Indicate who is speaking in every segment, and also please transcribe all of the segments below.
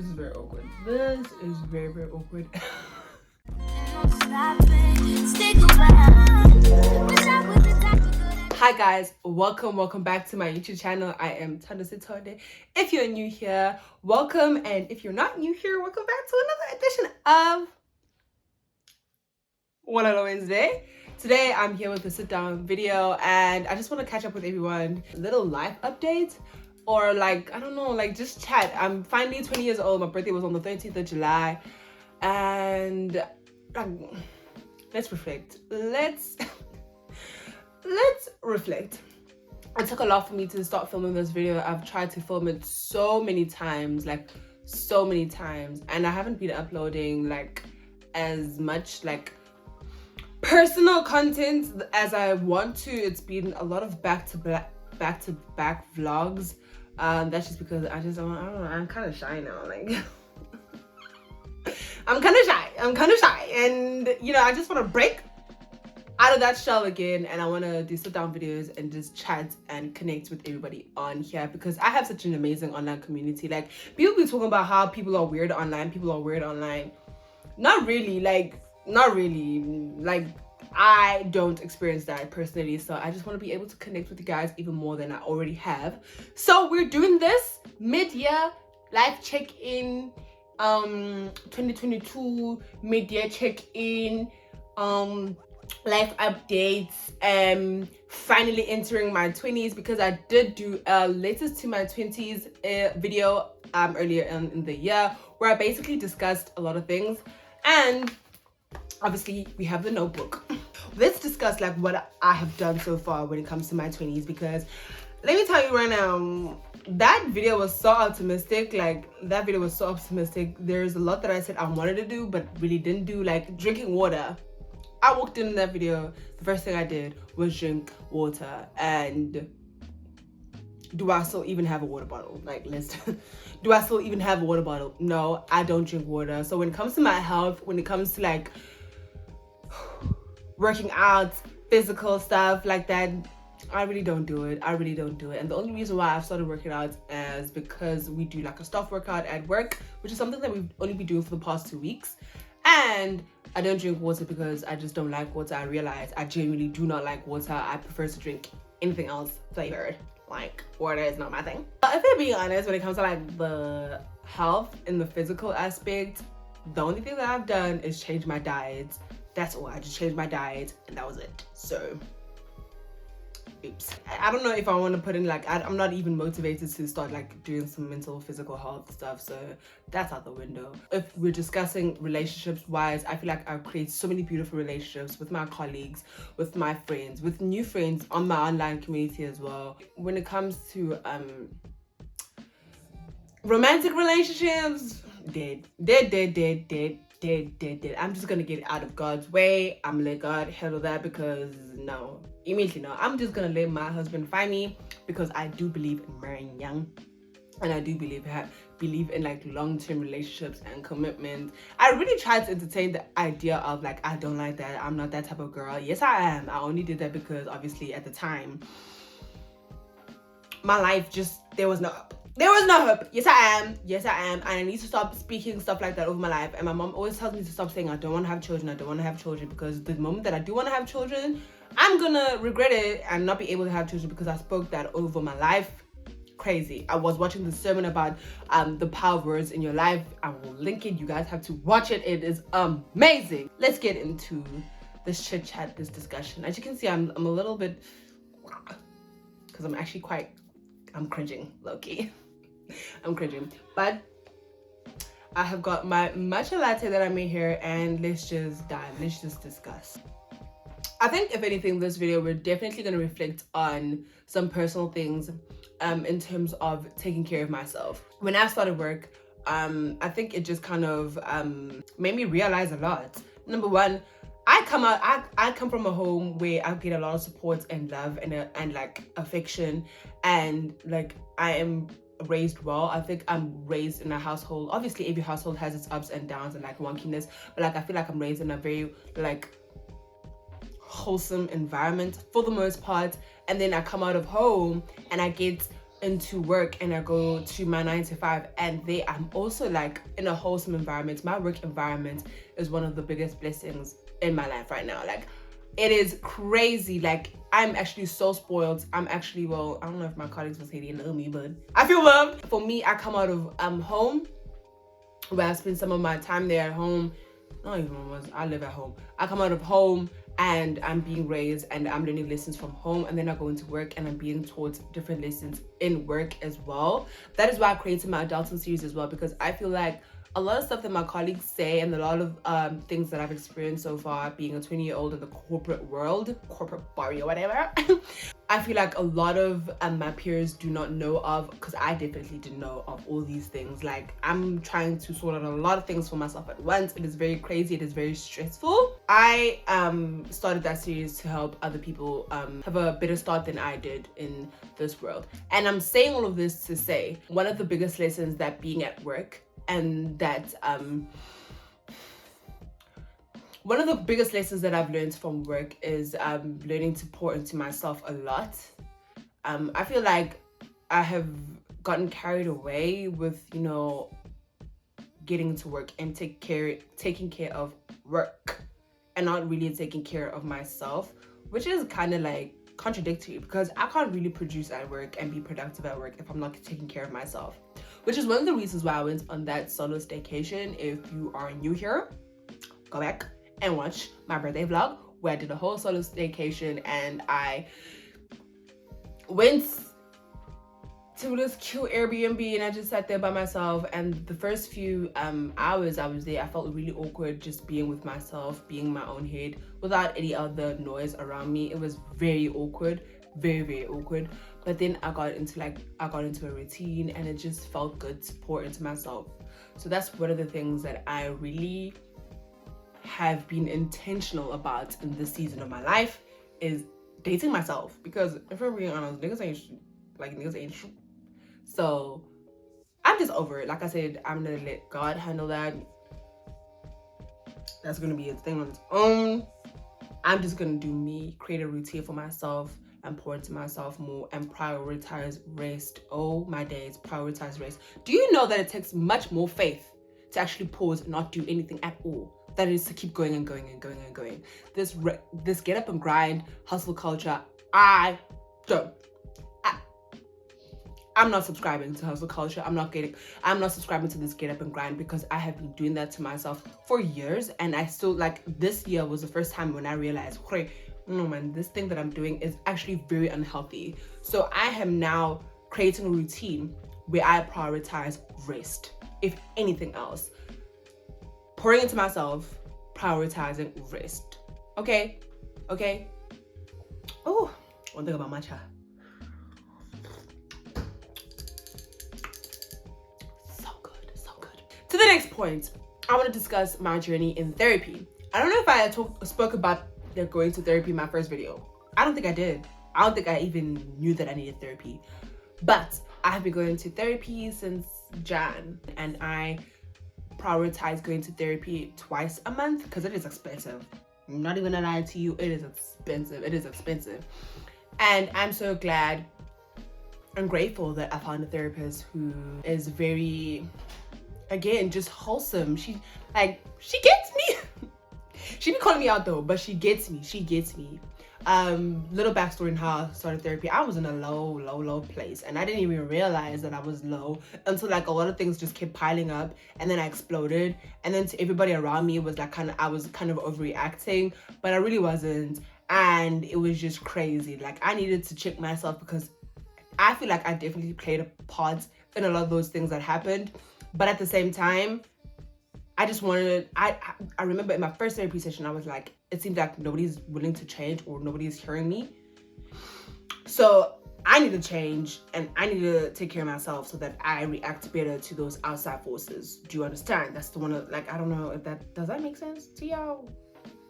Speaker 1: This is very awkward. This is very, very awkward. Hi guys, welcome back to my YouTube channel. I am Thando Sithole. If you're new here, welcome, and if you're not new here, welcome back to another edition of One on a Wednesday. Today I'm here with a sit down video and I just want to catch up with everyone. Little life updates, or like, I don't know, like just chat. I'm finally 20 years old. My birthday was on the 13th of July, and let's reflect. Let's reflect. It took a lot for me to start filming this video. I've tried to film it so many times, and I haven't been uploading like as much like personal content as I want to. It's been a lot of back to back vlogs. That's just because I don't know, I'm kind of shy now. Like I'm kind of shy, and you know, I just want to break out of that shell again, and I want to do sit down videos and just chat and connect with everybody on here, because I have such an amazing online community. Like, people be talking about how people are weird online. Not really, like I don't experience that personally, so I just want to be able to connect with you guys even more than I already have. So we're doing this mid-year life check-in, 2022 mid-year check-in, life updates, finally entering my 20s, because I did do a latest to my 20s video earlier in the year, where I basically discussed a lot of things. And obviously we have the notebook. Let's discuss like what I have done so far when it comes to my 20s, because let me tell you right now, that video was so optimistic. There's a lot that I said I wanted to do but really didn't do, like drinking water. I walked in that video, the first thing I did was drink water. And do I still even have a water bottle? Like, do I still even have a water bottle? No, I don't drink water. So when it comes to my health, when it comes to like working out, physical stuff like that, I really don't do it. And the only reason why I've started working out is because we do like a staff workout at work, which is something that we've only been doing for the past 2 weeks. And I don't drink water because I just don't like water. I realize I genuinely do not like water. I prefer to drink anything else flavored. Like, water is not my thing. If I'm being honest, when it comes to like the health and the physical aspect, the only thing that I've done is change my diet. That's all. I just changed my diet and that was it. So oops. I don't know if I want to put in like, I'm not even motivated to start like doing some mental physical health stuff, so that's out the window. If we're discussing relationships wise, I feel like I've created so many beautiful relationships with my colleagues, with my friends, with new friends on my online community as well. When it comes to romantic relationships, dead. I'm just gonna get out of God's way. I'm gonna let God handle that, because no, immediately no. I'm just gonna let my husband find me, because I do believe in marrying young, and I do believe in like long-term relationships and commitment. I really tried to entertain the idea of like, I don't like that, I'm not that type of girl. Yes, I am. I only did that because obviously at the time my life just, there was no hope. Yes, I am. And I need to stop speaking stuff like that over my life. And my mom always tells me to stop saying I don't want to have children, because the moment that I do want to have children, I'm gonna regret it and not be able to have children because I spoke that over my life. Crazy. I was watching the sermon about the power of words in your life. I will link it. You guys have to watch it. It is amazing. Let's get into this chit chat, this discussion. As you can see, I'm a little bit, because I'm cringing, low-key. I'm cringing, but I have got my matcha latte that I made here, and let's just discuss. I think if anything, this video, we're definitely going to reflect on some personal things in terms of taking care of myself. When I started work, I think it just kind of made me realize a lot. Number one, I come from a home where I get a lot of support and love and like affection, and like I am raised well. I think I'm raised in a household, obviously every household has its ups and downs and like wonkiness, but like I feel like I'm raised in a very like wholesome environment for the most part. And then I come out of home and I get into work and I go to my 9 to 5, and I'm also like in a wholesome environment. My work environment is one of the biggest blessings in my life right now. Like, it is crazy. Like, I'm actually so spoiled. I'm actually, well, I don't know if my colleagues will say they know me, but I feel loved. For me, I come out of home, where I spend some of my time there at home. Not even almost, I live at home. I come out of home and I'm being raised and I'm learning lessons from home, and then I go into work and I'm being taught different lessons in work as well. That is why I created my adulting series as well, because I feel like a lot of stuff that my colleagues say and a lot of things that I've experienced so far being a 20-year-old in the corporate world, corporate body or whatever, I feel like a lot of my peers do not know of, because I definitely didn't know of all these things. Like, I'm trying to sort out a lot of things for myself at once. It is very crazy. It is very stressful. I started that series to help other people have a better start than I did in this world. And I'm saying all of this to say, one of the biggest lessons that being at work, and that one of the biggest lessons that I've learned from work is learning to pour into myself a lot. I feel like I have gotten carried away with, you know, getting to work and taking care of work and not really taking care of myself, which is kind of like contradictory, because I can't really produce at work and be productive at work if I'm not taking care of myself, which is one of the reasons why I went on that solo staycation. If you are new here, go back and watch my birthday vlog where I did a whole solo staycation, and I went to this cute Airbnb and I just sat there by myself. And the first few hours I was there, I felt really awkward just being with myself, being in my own head without any other noise around me. It was very awkward, very, very awkward. But then I got into a routine and it just felt good to pour into myself. So that's one of the things that I really have been intentional about in this season of my life, is dating myself. Because if I'm being honest, niggas ain't shit. So I'm just over it. Like I said, I'm gonna let God handle that. That's gonna be a thing on its own. I'm just gonna do me, create a routine for myself and pour into myself more and prioritize rest. Oh my days, prioritize rest. Do you know that it takes much more faith to actually pause and not do anything at all than it is to keep going and going and going and going? This get up and grind hustle culture, I'm not subscribing to hustle culture. I'm not subscribing to this get up and grind, because I have been doing that to myself for years. And I still, like, this year was the first time when I realized, hey, no man, this thing that I'm doing is actually very unhealthy. So I am now creating a routine where I prioritize rest, if anything else. Pouring into myself, prioritizing rest. Okay? Oh, one thing about matcha. To the next point, I want to discuss my journey in therapy. I don't know if I spoke about going to therapy in my first video. I don't think I did. I don't think I even knew that I needed therapy. But I have been going to therapy since Jan, and I prioritize going to therapy twice a month because it is expensive. I'm not even gonna lie to you, it is expensive. It is expensive. And I'm so glad and grateful that I found a therapist who is very, again, just wholesome. She gets me. She be calling me out though, but she gets me. Little backstory in how I started therapy. I was in a low place, and I didn't even realize that I was low until like a lot of things just kept piling up, and then I exploded. And then to everybody around me, it was like I was kind of overreacting, but I really wasn't. And it was just crazy. Like, I needed to check myself, because I feel like I definitely played a part in a lot of those things that happened. But at the same time, I just wanted, I remember in my first therapy session, I was like, it seemed like nobody's willing to change or nobody's hearing me. So I need to change, and I need to take care of myself so that I react better to those outside forces. Do you understand? That's the one of, like, I don't know if does that make sense to y'all?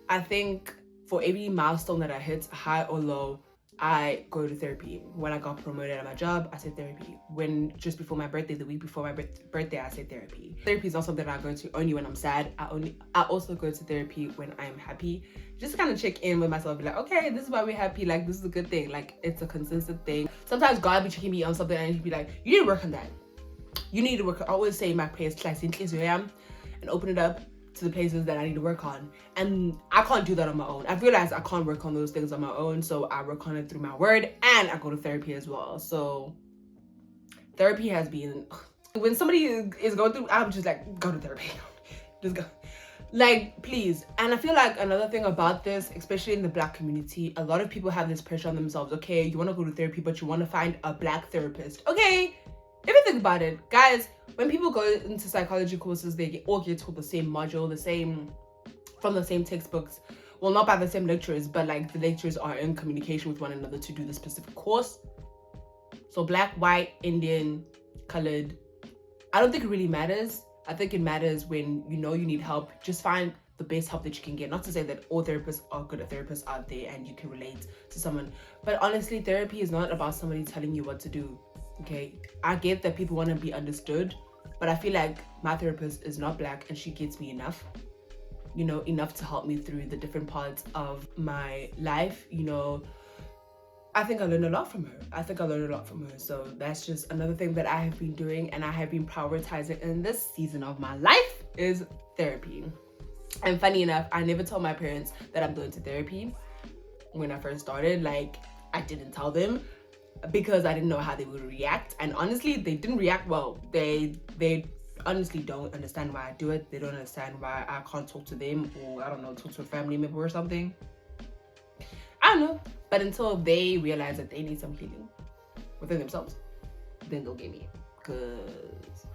Speaker 1: I think for every milestone that I hit, high or low, I go to therapy. When I got promoted at my job, I said therapy. When just before my birthday, the week before my birthday, I said therapy. Therapy is not something I go to only when I'm sad. I also go to therapy when I'm happy. Just kind of check in with myself, be like, okay, this is why we're happy. Like, this is a good thing. Like, it's a consistent thing. Sometimes God be checking me on something and he'd be like, you need to work on that. You need to work. I always say in my prayers, and open it up to the places that I need to work on. And I can't do that on my own. I've realized I can't work on those things on my own. So I work on it through my word, and I go to therapy as well. So therapy has been, when somebody is going through, I'm just like, go to therapy. Just go. Like, please. And I feel like another thing about this, especially in the Black community, a lot of people have this pressure on themselves. Okay, you want to go to therapy, but you want to find a Black therapist. Okay, if you think about it, guys, when people go into psychology courses, they all get taught the same module, from the same textbooks. Well, not by the same lecturers, but like the lecturers are in communication with one another to do the specific course. So Black, white, Indian, colored, I don't think it really matters. I think it matters when you know you need help. Just find the best help that you can get. Not to say that all therapists are good therapists out there and you can relate to someone, but honestly, therapy is not about somebody telling you what to do. Okay, I get that people want to be understood, but I feel like my therapist is not Black and she gets me enough, enough to help me through the different parts of my life. I think I learned a lot from her. So that's just another thing that I have been doing and I have been prioritizing in this season of my life is therapy. And funny enough, I never told my parents that I'm going to therapy when I first started. Like, I didn't tell them, because I didn't know how they would react. And honestly, they didn't react well. They honestly don't understand why I do it. They don't understand why I can't talk to them, or I don't know, talk to a family member or something. I don't know. But until they realize that they need some healing within themselves, then they'll get me. Because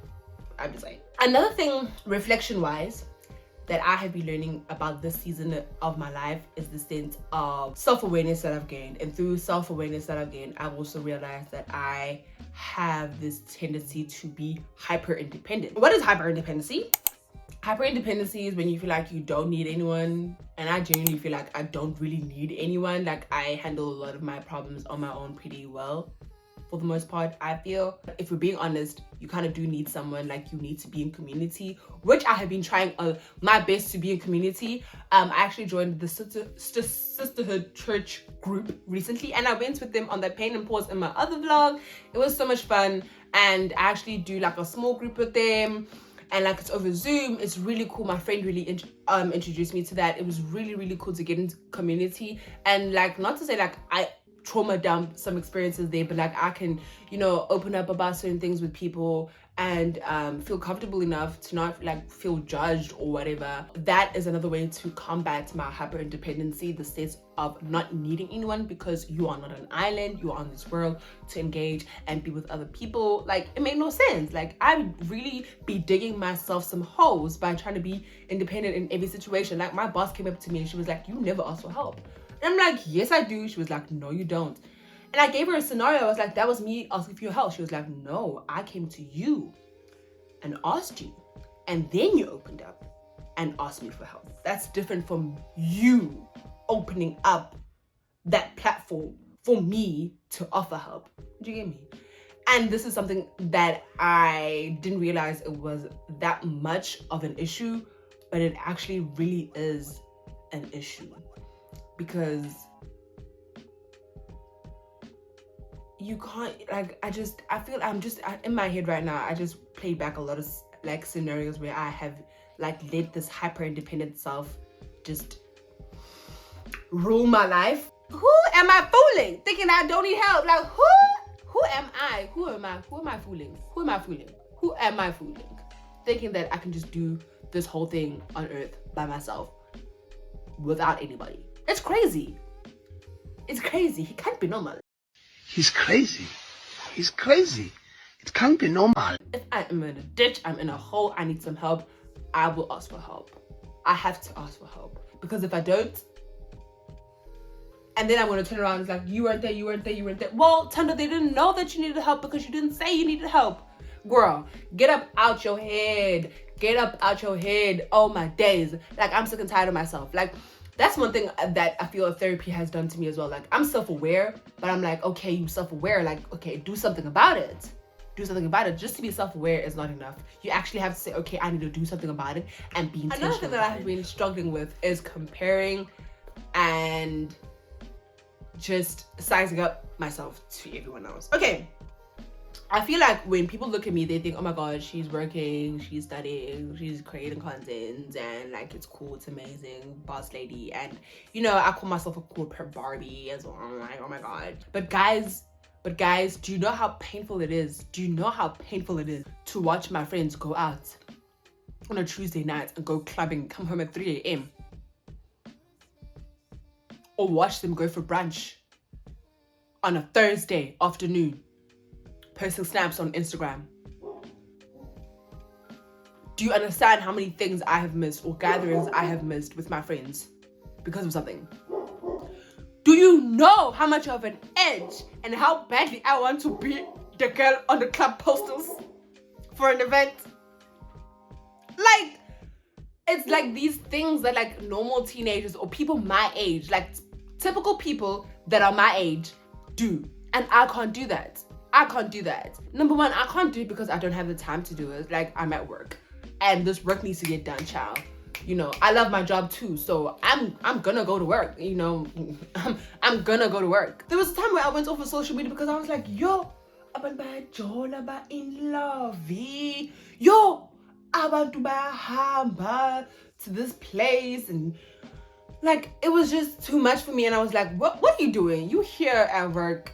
Speaker 1: I'm just saying. Another thing, reflection-wise, that I have been learning about this season of my life is the sense of self-awareness that I've gained. And through self-awareness that I've gained, I've also realized that I have this tendency to be hyper-independent. What is hyper-independency? Hyper-independency is when you feel like you don't need anyone. And I genuinely feel like I don't really need anyone. Like, I handle a lot of my problems on my own pretty well. For the most part, I feel. If we're being honest, you kind of do need someone. Like, you need to be in community, which I have been trying my best to be in community. I actually joined the sisterhood church group recently, and I went with them on that pain and pause in my other vlog. It was so much fun, and I actually do like a small group with them, and like it's over Zoom. It's really cool. My friend really introduced me to that. It was really, really cool to get into community, and like, not to say like I trauma dump some experiences there, but like I can, open up about certain things with people and feel comfortable enough to not like feel judged or whatever. That is another way to combat my hyper independency, the sense of not needing anyone, because you are not an island, you are on this world to engage and be with other people. Like, it made no sense. Like, I would really be digging myself some holes by trying to be independent in every situation. Like, my boss came up to me and she was like, you never ask for help. And I'm like, yes, I do. She was like, no, you don't. And I gave her a scenario. I was like, that was me asking for your help. She was like, no, I came to you and asked you. And then you opened up and asked me for help. That's different from you opening up that platform for me to offer help. Do you get me? And this is something that I didn't realize it was that much of an issue, but it actually really is an issue. Because you can't, like, I feel in my head right now, I just played back a lot of like scenarios where I have like let this hyper independent self just rule my life. Who am I fooling? Thinking I don't need help. Like, who am I? Who am I fooling? Who am I fooling? Thinking that I can just do this whole thing on earth by myself without anybody. It's crazy. It's crazy. He can't be normal.
Speaker 2: He's crazy. He's crazy. It can't be normal.
Speaker 1: If I am in a ditch, I'm in a hole, I need some help, I will ask for help. I have to ask for help. Because if I don't, and then I'm going to turn around and it's like, you weren't there. Well, Thando, they didn't know that you needed help because you didn't say you needed help. Girl, get up out your head. Oh my days. Like, I'm sick and tired of myself. Like, that's one thing that I feel therapy has done to me as well. Like, I'm self-aware, but I'm like, okay, you self-aware, like, okay, do something about it. Do something about it. Just to be self-aware is not enough. You actually have to say, okay, I need to do something about it and be intentional. Another thing that I've been struggling with is comparing and just sizing up myself to everyone else. Okay, I feel like when people look at me, they think, oh my god, she's working, she's studying, she's creating content, and like, it's cool, it's amazing, boss lady. And you know, I call myself a corporate Barbie as well. I'm like, oh my god. But guys, do you know how painful it is? Do you know how painful it is to watch my friends go out on a Tuesday night and go clubbing, come home at 3 a.m. or watch them go for brunch on a Thursday afternoon, posting snaps on Instagram? Do you understand how many things I have missed or gatherings I have missed with my friends because of something? Do you know how much of an edge and how badly I want to be the girl on the club posters for an event? Like, it's like these things that like normal teenagers or people my age, like typical people that are my age, do. And I can't do that. I can't do that. Number one, I can't do it because I don't have the time to do it. Like, I'm at work and this work needs to get done, child. You know, I love my job too, so I'm gonna go to work, you know. I'm gonna go to work. There was a time where I went off of social media because I was like, yo, I'm in love. Yo, I want to buy hamba to this place, and like, it was just too much for me. And I was like, what are you doing? You here at work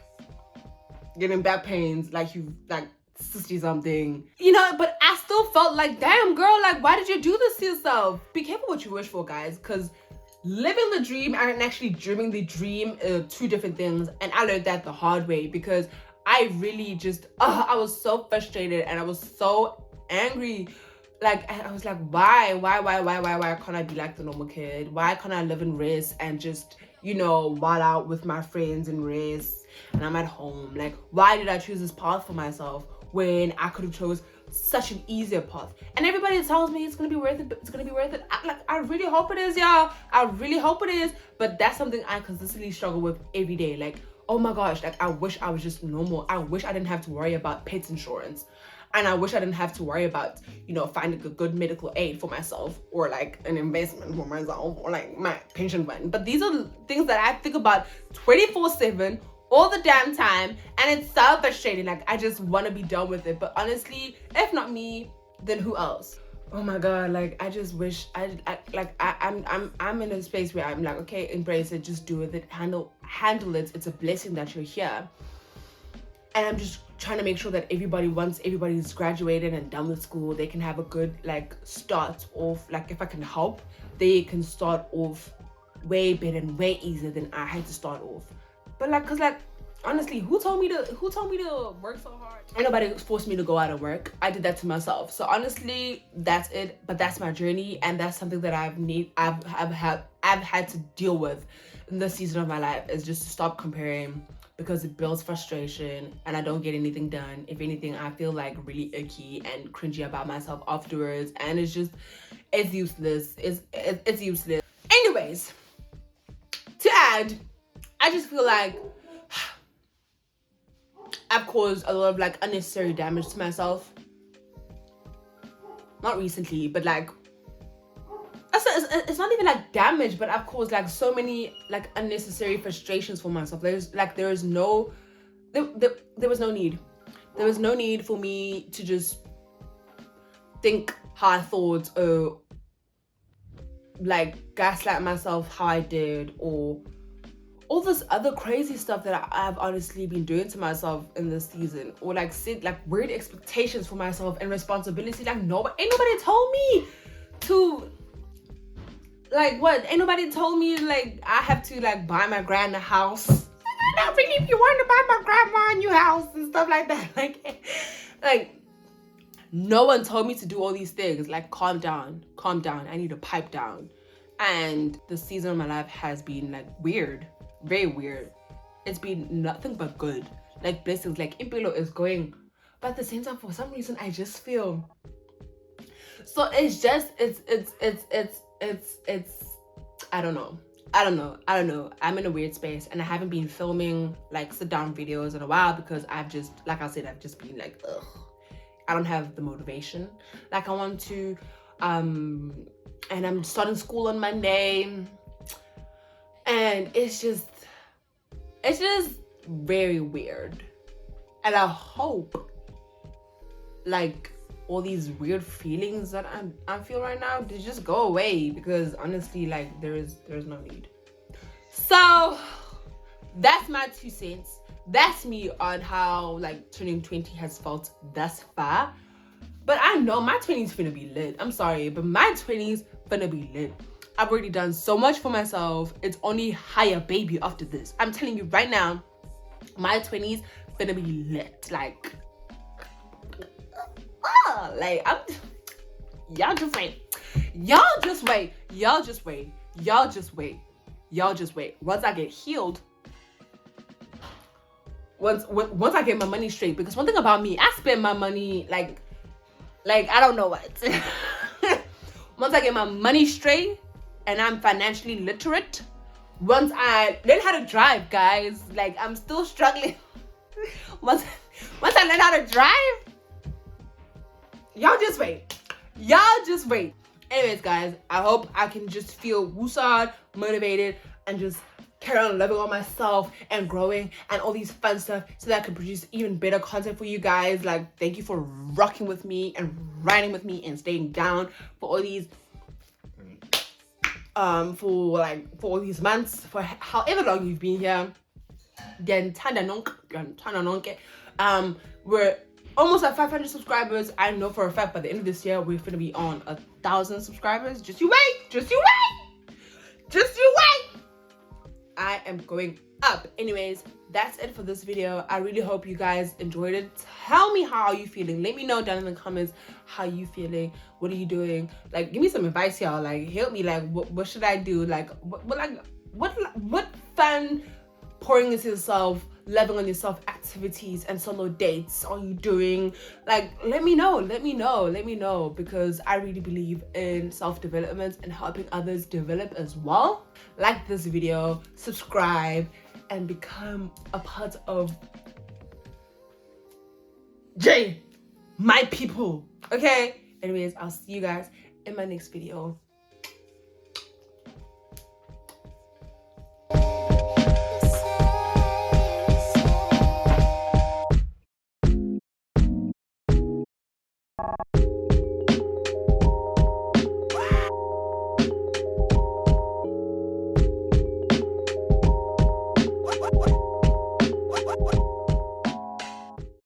Speaker 1: getting back pains, like you like 60 something, you know. But I still felt like, damn girl, like, why did you do this to yourself? Be careful what you wish for, guys, because living the dream and actually dreaming the dream are two different things. And I learned that the hard way, because I really just I was so frustrated and I was so angry. Like, I was like, why can't I be like the normal kid? Why can't I live in rest and just, you know, wild out with my friends and rest, and I'm at home? Like, why did I choose this path for myself when I could have chose such an easier path? And everybody tells me it's gonna be worth it, but it's gonna be worth it. I really hope it is, y'all. I really hope it is. But that's something I consistently struggle with every day. Like, oh my gosh, like, I wish I was just normal. I wish I didn't have to worry about pet insurance. And I wish I didn't have to worry about, you know, finding a good medical aid for myself, or like an investment for myself, or like my pension fund. But these are things that I think about 24/7 all the damn time, and it's so frustrating. Like, I just want to be done with it. But honestly, if not me, then who else? Oh my god, like, I just wish I'm in a space where I'm like, okay, embrace it, just do with it, handle it. It's a blessing that you're here. And I'm just trying to make sure that once everybody's graduated and done with school, they can have a good, like, start off. Like, if I can help, they can start off way better and way easier than I had to start off. But like, cause like, honestly, who told me to work so hard? Ain't nobody forced me to go out and work. I did that to myself. So honestly, that's it. But that's my journey, and that's something that I've had to deal with in this season of my life, is just to stop comparing, because it builds frustration and I don't get anything done. If anything, I feel like really icky and cringy about myself afterwards, and it's useless. It's useless. Anyways, to add, I just feel like I've caused a lot of like unnecessary damage to myself. Not recently, but like, it's not even like damage, but I've caused like so many like unnecessary frustrations for myself. There was no need. There was no need for me to just think how I thought, or like gaslight myself how I did, or all this other crazy stuff that I've honestly been doing to myself in this season, or like set like weird expectations for myself and responsibility. Like, ain't nobody told me to, like, what? Ain't nobody told me like I have to like buy my grandma a house. Not really, if you want to buy my grandma a new house and stuff like that. Like no one told me to do all these things. Like, calm down. I need to pipe down. And the season of my life has been like weird. Very weird. It's been nothing but good, like blessings. Like, Impilo is going, but at the same time, for some reason, I just feel so. It's I don't know. I don't know. I'm in a weird space, and I haven't been filming like sit down videos in a while because I've just, like I said, I've just been like, ugh, I don't have the motivation like I want to. And I'm starting school on Monday, and it's just very weird. And I hope like all these weird feelings that I feel right now, they just go away, because honestly, like there's no need. So that's my 2 cents. That's me on how like turning 20 has felt thus far. But I know my 20s finna be lit. I'm sorry, but my 20s finna be lit. I've already done so much for myself. It's only higher baby after this. I'm telling you right now, my 20s finna be lit. Like y'all just wait. Once I get healed, once I get my money straight, because one thing about me, I spend my money like I don't know what. Once I get my money straight and I'm financially literate, once I learn how to drive, guys, like I'm still struggling. once I learn how to drive, y'all just wait. Anyways, guys, I hope I can just feel woosad, motivated, and just carry on loving on myself and growing and all these fun stuff, so that I can produce even better content for you guys. Like, thank you for rocking with me and riding with me and staying down for all these for all these months, for however long you've been here. Then Thando Sithole. We're almost at 500 subscribers. I know for a fact by the end of this year we're gonna be on 1,000 subscribers. Just you wait. I am going up. Anyways, that's it for this video. I really hope you guys enjoyed it. Tell me how you feeling. Let me know down in the comments how you feeling. What are you doing? Like, give me some advice, y'all. Like, help me. Like, what should I do? Like, what fun pouring into yourself, loving on yourself activities and solo dates are you doing? Like, let me know, because I really believe in self-development and helping others develop as well. Like this video, subscribe, and become a part of my people. Okay, anyways, I'll see you guys in my next video.